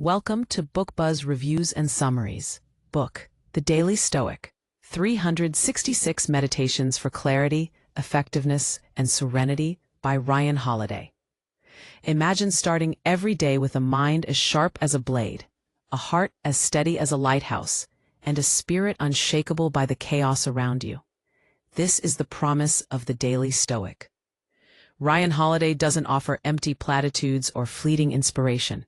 Welcome to Book Buzz Reviews and Summaries. Book, The Daily Stoic, 366 Meditations for Clarity, Effectiveness, and Serenity by Ryan Holiday. Imagine starting every day with a mind as sharp as a blade, a heart as steady as a lighthouse, and a spirit unshakable by the chaos around you. This is the promise of the Daily Stoic. Ryan Holiday doesn't offer empty platitudes or fleeting inspiration.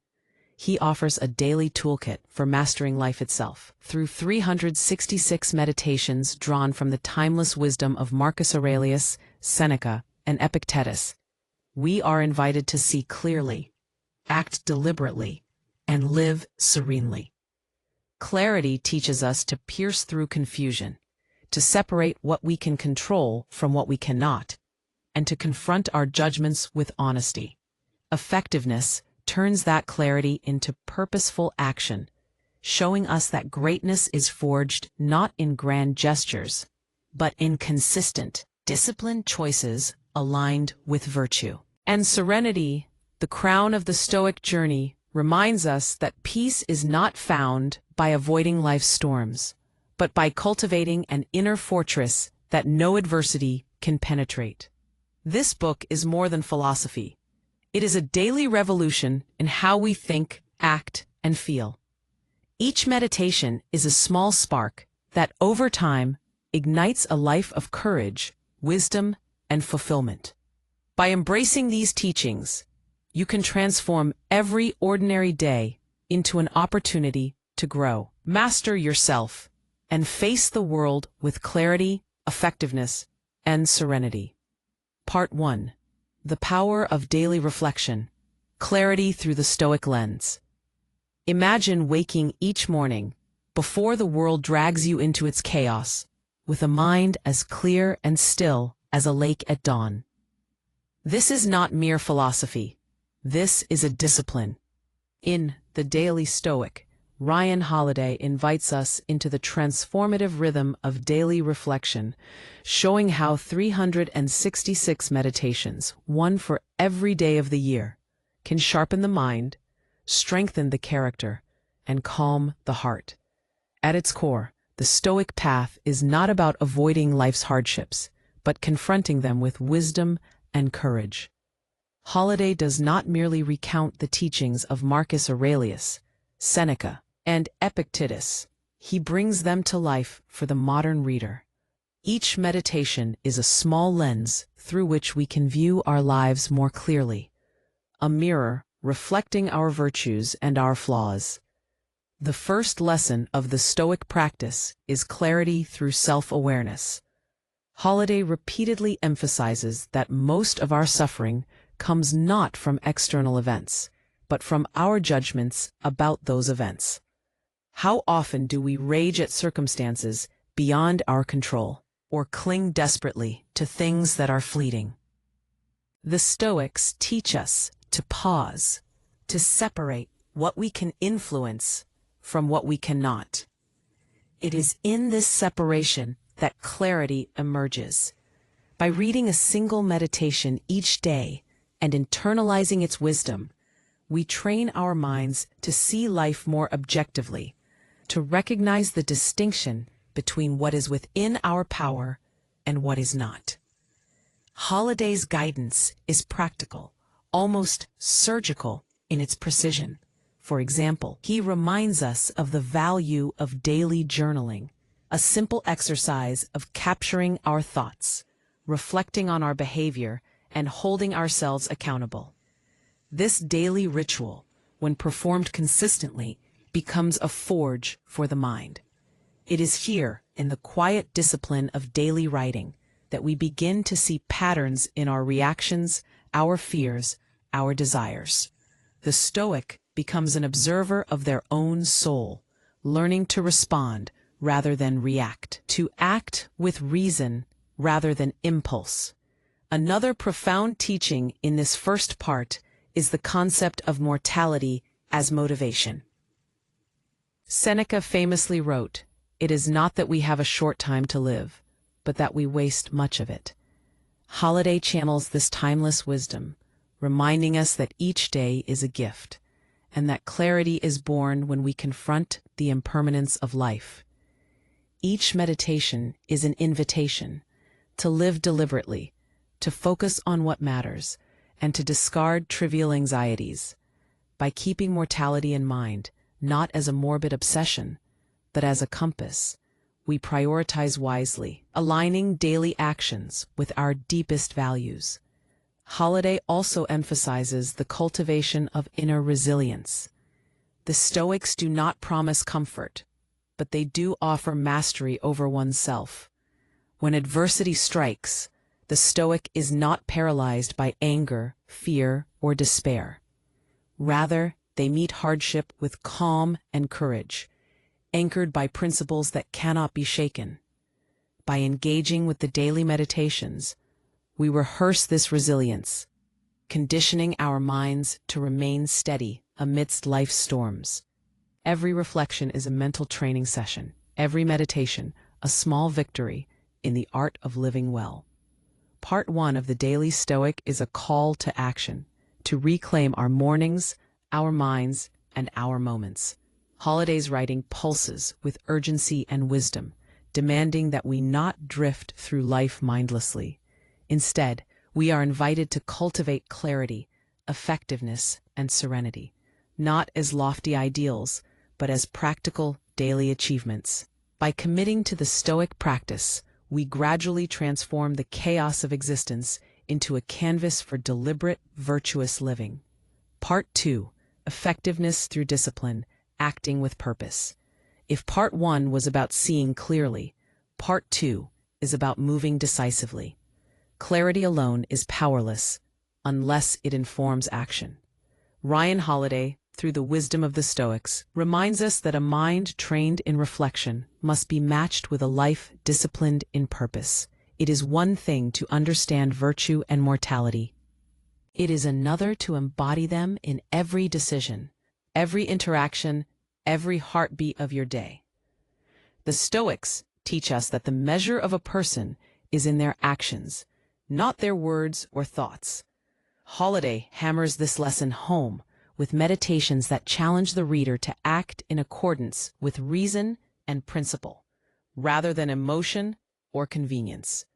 He offers a daily toolkit for mastering life itself through 366 meditations drawn from the timeless wisdom of Marcus Aurelius, Seneca, and Epictetus. We are invited to see clearly, act deliberately, and live serenely. Clarity teaches us to pierce through confusion, to separate what we can control from what we cannot, and to confront our judgments with honesty. Effectiveness turns that clarity into purposeful action, showing us that greatness is forged not in grand gestures, but in consistent, disciplined choices aligned with virtue. And serenity, the crown of the Stoic journey, reminds us that peace is not found by avoiding life's storms, but by cultivating an inner fortress that no adversity can penetrate. This book is more than philosophy. It is a daily revolution in how we think, act, and feel. Each meditation is a small spark that, over time, ignites a life of courage, wisdom, and fulfillment. By embracing these teachings, you can transform every ordinary day into an opportunity to grow, master yourself, and face the world with clarity, effectiveness, and serenity. Part 1. The Power of Daily Reflection. Clarity through the Stoic Lens. Imagine waking each morning, before the world drags you into its chaos, with a mind as clear and still as a lake at dawn. This is not mere philosophy. This is a discipline. In The Daily Stoic, Ryan Holiday invites us into the transformative rhythm of daily reflection, showing how 366 meditations, one for every day of the year, can sharpen the mind, strengthen the character, and calm the heart. At its core, the Stoic path is not about avoiding life's hardships, but confronting them with wisdom and courage. Holiday does not merely recount the teachings of Marcus Aurelius, Seneca, and Epictetus. He brings them to life for the modern reader. Each meditation is a small lens through which we can view our lives more clearly, a mirror reflecting our virtues and our flaws. The first lesson of the Stoic practice is clarity through self-awareness. Holiday repeatedly emphasizes that most of our suffering comes not from external events, but from our judgments about those events. How often do we rage at circumstances beyond our control, or cling desperately to things that are fleeting? The Stoics teach us to pause, to separate what we can influence from what we cannot. It is in this separation that clarity emerges. By reading a single meditation each day and internalizing its wisdom, we train our minds to see life more objectively, to recognize the distinction between what is within our power and what is not. Holiday's guidance is practical, almost surgical in its precision. For example, he reminds us of the value of daily journaling, a simple exercise of capturing our thoughts, reflecting on our behavior, and holding ourselves accountable. This daily ritual, when performed consistently, becomes a forge for the mind. It is here, in the quiet discipline of daily writing, that we begin to see patterns in our reactions, our fears, our desires. The Stoic becomes an observer of their own soul, learning to respond rather than react, to act with reason rather than impulse. Another profound teaching in this first part is the concept of mortality as motivation. Seneca famously wrote, "It is not that we have a short time to live, but that we waste much of it." Holiday channels this timeless wisdom, reminding us that each day is a gift, and that clarity is born when we confront the impermanence of life. Each meditation is an invitation to live deliberately, to focus on what matters, and to discard trivial anxieties. By keeping mortality in mind, not as a morbid obsession, but as a compass, we prioritize wisely, aligning daily actions with our deepest values. Holiday also emphasizes the cultivation of inner resilience. The Stoics do not promise comfort, but they do offer mastery over oneself. When adversity strikes, the Stoic is not paralyzed by anger, fear, or despair. Rather, they meet hardship with calm and courage, anchored by principles that cannot be shaken. By engaging with the daily meditations, we rehearse this resilience, conditioning our minds to remain steady amidst life's storms. Every reflection is a mental training session, every meditation a small victory in the art of living well. Part 1 of the Daily Stoic is a call to action, to reclaim our mornings, our minds, and our moments. Holiday's writing pulses with urgency and wisdom, demanding that we not drift through life mindlessly. Instead, we are invited to cultivate clarity, effectiveness, and serenity, not as lofty ideals, but as practical daily achievements. By committing to the Stoic practice, we gradually transform the chaos of existence into a canvas for deliberate, virtuous living. Part 2: Effectiveness through discipline, acting with purpose. If Part 1 was about seeing clearly, Part 2 is about moving decisively. Clarity alone is powerless unless it informs action. Ryan Holiday, through the wisdom of the Stoics, reminds us that a mind trained in reflection must be matched with a life disciplined in purpose. It is one thing to understand virtue and mortality. It is another to embody them in every decision, every interaction, every heartbeat of your day. The Stoics teach us that the measure of a person is in their actions, not their words or thoughts. Holiday hammers this lesson home with meditations that challenge the reader to act in accordance with reason and principle, rather than emotion or convenience.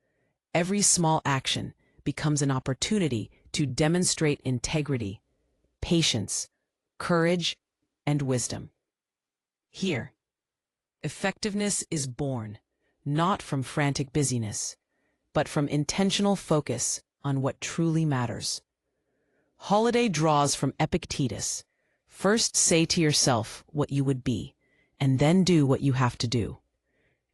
Every small action becomes an opportunity to demonstrate integrity, patience, courage, and wisdom. Here, effectiveness is born, not from frantic busyness, but from intentional focus on what truly matters. Holiday draws from Epictetus: first say to yourself what you would be, and then do what you have to do.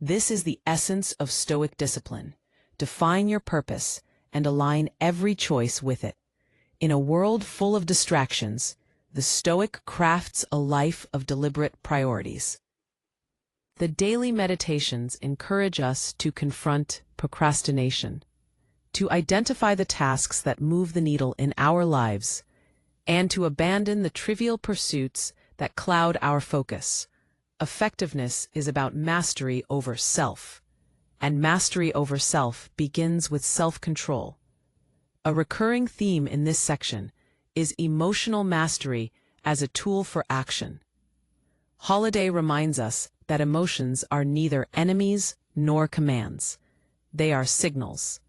This is the essence of Stoic discipline. Define your purpose and align every choice with it. In a world full of distractions, the Stoic crafts a life of deliberate priorities. The daily meditations encourage us to confront procrastination, to identify the tasks that move the needle in our lives, and to abandon the trivial pursuits that cloud our focus. Effectiveness is about mastery over self, and mastery over self begins with self-control. A recurring theme in this section is emotional mastery as a tool for action. Holiday reminds us that emotions are neither enemies nor commands. They are signals.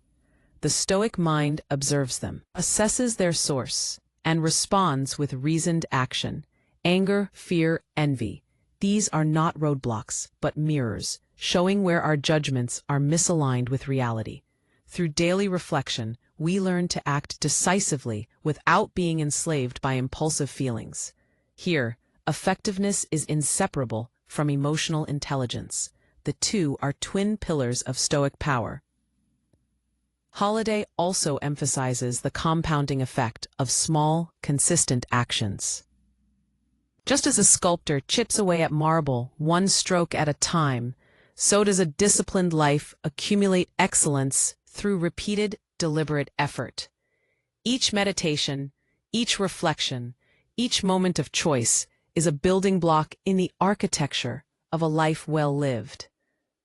The Stoic mind observes them, assesses their source, and responds with reasoned action. Anger, fear, envy. These are not roadblocks, but mirrors, showing where our judgments are misaligned with reality. Through daily reflection, we learn to act decisively without being enslaved by impulsive feelings. Here, effectiveness is inseparable from emotional intelligence. The two are twin pillars of Stoic power. Holiday also emphasizes the compounding effect of small, consistent actions. Just as a sculptor chips away at marble, one stroke at a time, so does a disciplined life accumulate excellence through repeated, deliberate effort. Each meditation, each reflection, each moment of choice is a building block in the architecture of a life well lived.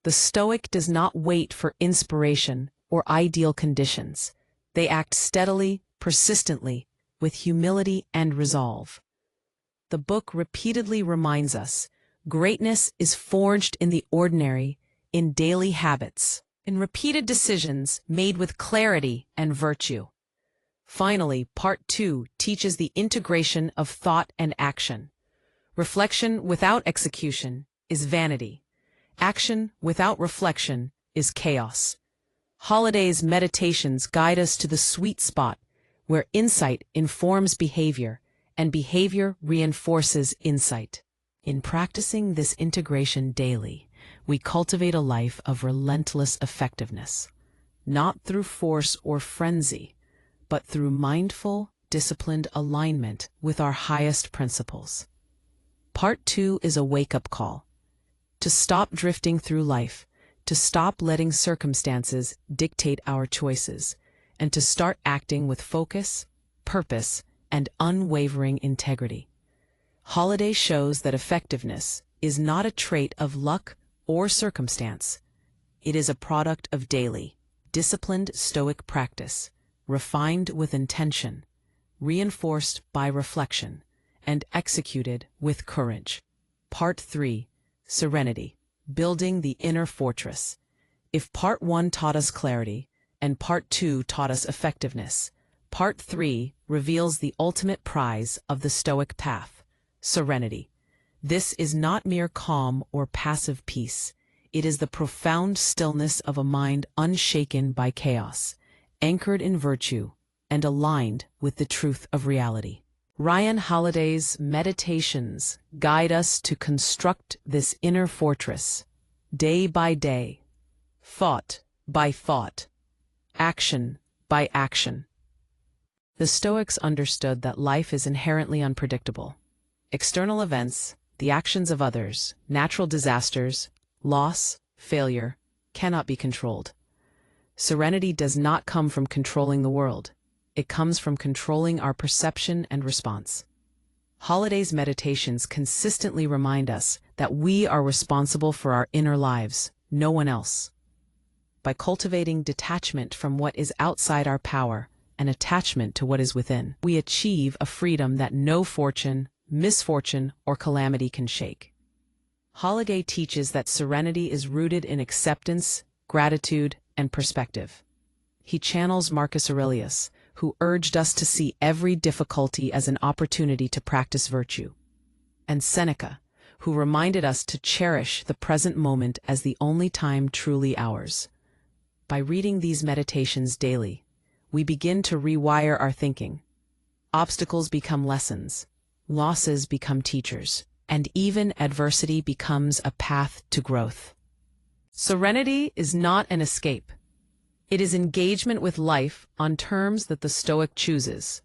The Stoic does not wait for inspiration or ideal conditions. They act steadily, persistently, with humility and resolve. the book repeatedly reminds us greatness is forged in the ordinary, in daily habits, in repeated decisions made with clarity and virtue. Finally, Part 2 teaches the integration of thought and action. Reflection without execution is vanity. Action without reflection is chaos. Holiday's meditations guide us to the sweet spot where insight informs behavior and behavior reinforces insight. In practicing this integration daily, we cultivate a life of relentless effectiveness, not through force or frenzy, but through mindful, disciplined alignment with our highest principles. Part 2 is a wake-up call. To stop drifting through life, to stop letting circumstances dictate our choices, and to start acting with focus, purpose, and unwavering integrity. Holiday shows that effectiveness is not a trait of luck or circumstance. It is a product of daily, disciplined Stoic practice, refined with intention, reinforced by reflection, and executed with courage. Part 3, Serenity, Building the Inner Fortress. If Part 1 taught us clarity, and Part 2 taught us effectiveness, Part 3 reveals the ultimate prize of the Stoic path, serenity. This is not mere calm or passive peace. It is the profound stillness of a mind unshaken by chaos, anchored in virtue, and aligned with the truth of reality. Ryan Holiday's meditations guide us to construct this inner fortress, day by day, thought by thought, action by action. The Stoics understood that life is inherently unpredictable. External events, the actions of others, natural disasters, loss, failure, cannot be controlled. Serenity does not come from controlling the world. It comes from controlling our perception and response. Holiday's meditations consistently remind us that we are responsible for our inner lives, no one else. By cultivating detachment from what is outside our power and attachment to what is within, we achieve a freedom that no fortune, misfortune, or calamity can shake. Holiday teaches that serenity is rooted in acceptance, gratitude, and perspective. He channels Marcus Aurelius, who urged us to see every difficulty as an opportunity to practice virtue, and Seneca, who reminded us to cherish the present moment as the only time truly ours. By reading these meditations daily, we begin to rewire our thinking. Obstacles become lessons, losses become teachers, and even adversity becomes a path to growth. Serenity is not an escape. It is engagement with life on terms that the Stoic chooses.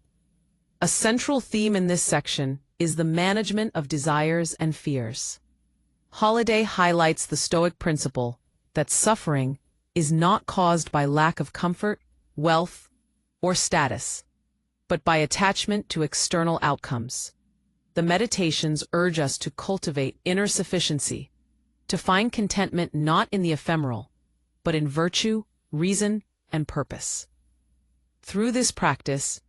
A central theme in this section is the management of desires and fears. Holiday highlights the Stoic principle that suffering is not caused by lack of comfort, wealth, or status, but by attachment to external outcomes. The meditations urge us to cultivate inner sufficiency, to find contentment not in the ephemeral, but in virtue, reason, and purpose. Through this practice,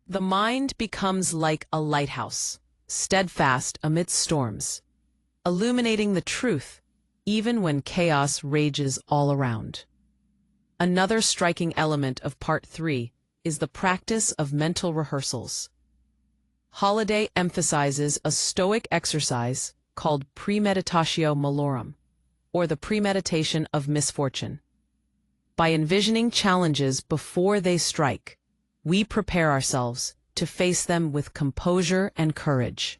the mind becomes like a lighthouse, steadfast amidst storms, illuminating the truth even when chaos rages all around. Another striking element of Part 3 is the practice of mental rehearsals. Holiday emphasizes a Stoic exercise called premeditatio malorum, or the premeditation of misfortune. By envisioning challenges before they strike, we prepare ourselves to face them with composure and courage.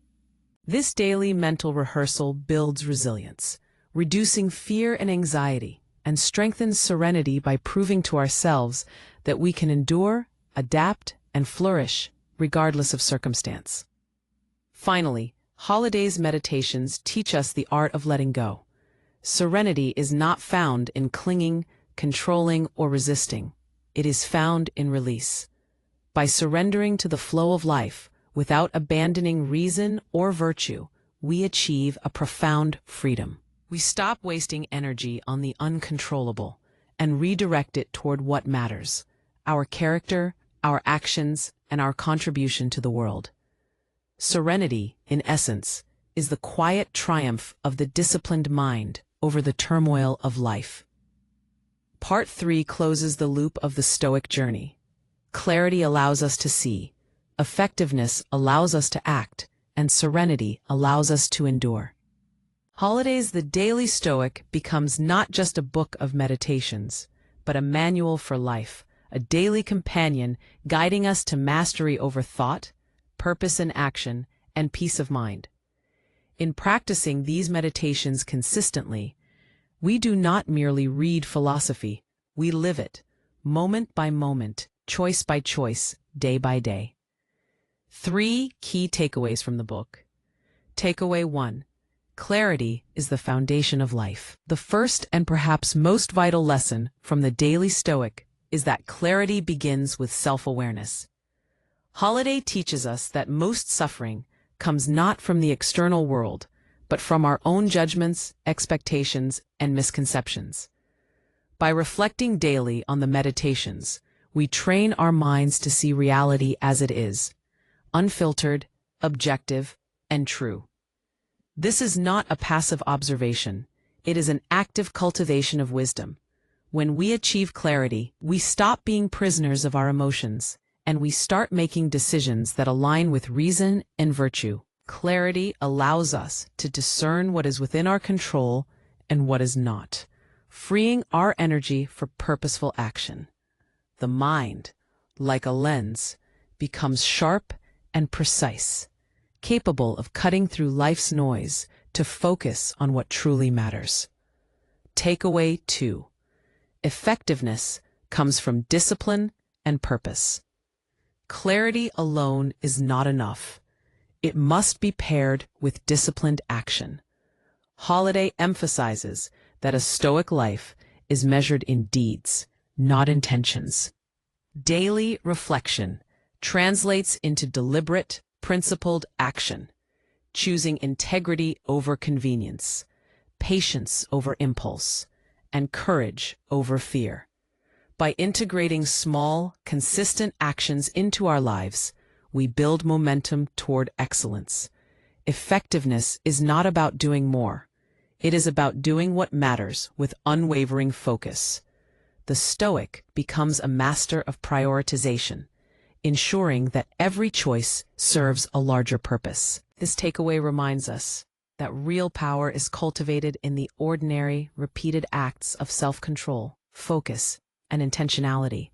This daily mental rehearsal builds resilience, reducing fear and anxiety, and strengthens serenity by proving to ourselves that we can endure, adapt, and flourish regardless of circumstance. Finally, Holiday's meditations teach us the art of letting go. Serenity is not found in clinging, controlling, or resisting. It is found in release. By surrendering to the flow of life without abandoning reason or virtue, we achieve a profound freedom. We stop wasting energy on the uncontrollable and redirect it toward what matters: our character, our actions, and our contribution to the world. Serenity, in essence, is the quiet triumph of the disciplined mind over the turmoil of life. Part 3 closes the loop of the Stoic journey. Clarity allows us to see, effectiveness allows us to act, and serenity allows us to endure. Holiday's The Daily Stoic becomes not just a book of meditations, but a manual for life, a daily companion guiding us to mastery over thought, purpose in action, and peace of mind. In practicing these meditations consistently, we do not merely read philosophy, we live it, moment by moment, choice by choice, day by day. 3 key takeaways from the book. Takeaway 1. Clarity is the foundation of life. The first and perhaps most vital lesson from the Daily Stoic is that clarity begins with self-awareness. Holiday teaches us that most suffering comes not from the external world, but from our own judgments, expectations, and misconceptions. By reflecting daily on the meditations, we train our minds to see reality as it is, unfiltered, objective, and true. This is not a passive observation, it is an active cultivation of wisdom. When we achieve clarity, we stop being prisoners of our emotions, and we start making decisions that align with reason and virtue. Clarity allows us to discern what is within our control and what is not, freeing our energy for purposeful action. The mind, like a lens, becomes sharp and precise, capable of cutting through life's noise to focus on what truly matters. Takeaway 2. Effectiveness comes from discipline and purpose. Clarity alone is not enough. It must be paired with disciplined action. Holiday emphasizes that a Stoic life is measured in deeds, not intentions. Daily reflection translates into deliberate, principled action, choosing integrity over convenience, patience over impulse, and courage over fear. By integrating small, consistent actions into our lives, we build momentum toward excellence. Effectiveness is not about doing more. It is about doing what matters with unwavering focus. The Stoic becomes a master of prioritization, ensuring that every choice serves a larger purpose. This takeaway reminds us that real power is cultivated in the ordinary, repeated acts of self-control, focus, and intentionality.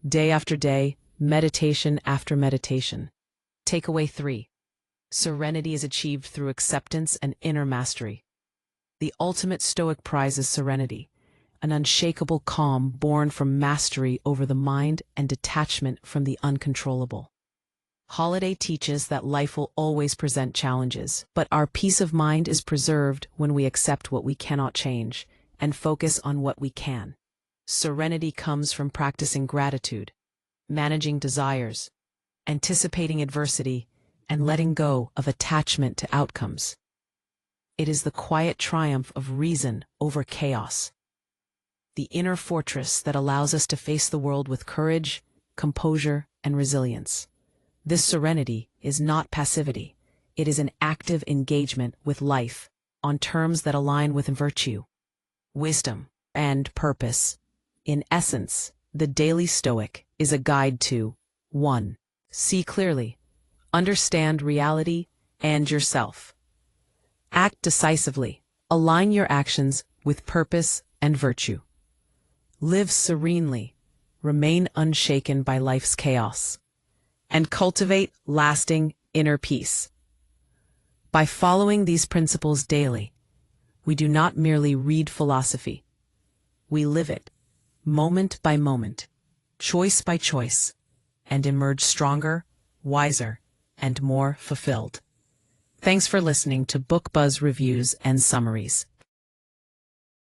Day after day, meditation after meditation. Takeaway 3. Serenity is achieved through acceptance and inner mastery. The ultimate Stoic prize is serenity, an unshakable calm born from mastery over the mind and detachment from the uncontrollable. Holiday teaches that life will always present challenges, but our peace of mind is preserved when we accept what we cannot change and focus on what we can. Serenity comes from practicing gratitude, managing desires, anticipating adversity, and letting go of attachment to outcomes. It is the quiet triumph of reason over chaos, the inner fortress that allows us to face the world with courage, composure, and resilience. This serenity is not passivity. It is an active engagement with life on terms that align with virtue, wisdom, and purpose. In essence, the Daily Stoic is a guide to 1. See clearly, understand reality and yourself. Act decisively, align your actions with purpose and virtue. Live serenely, remain unshaken by life's chaos, and cultivate lasting inner peace. By following these principles daily, we do not merely read philosophy, we live it, moment by moment, choice by choice, and emerge stronger, wiser, and more fulfilled. Thanks for listening to Book Buzz Reviews and Summaries.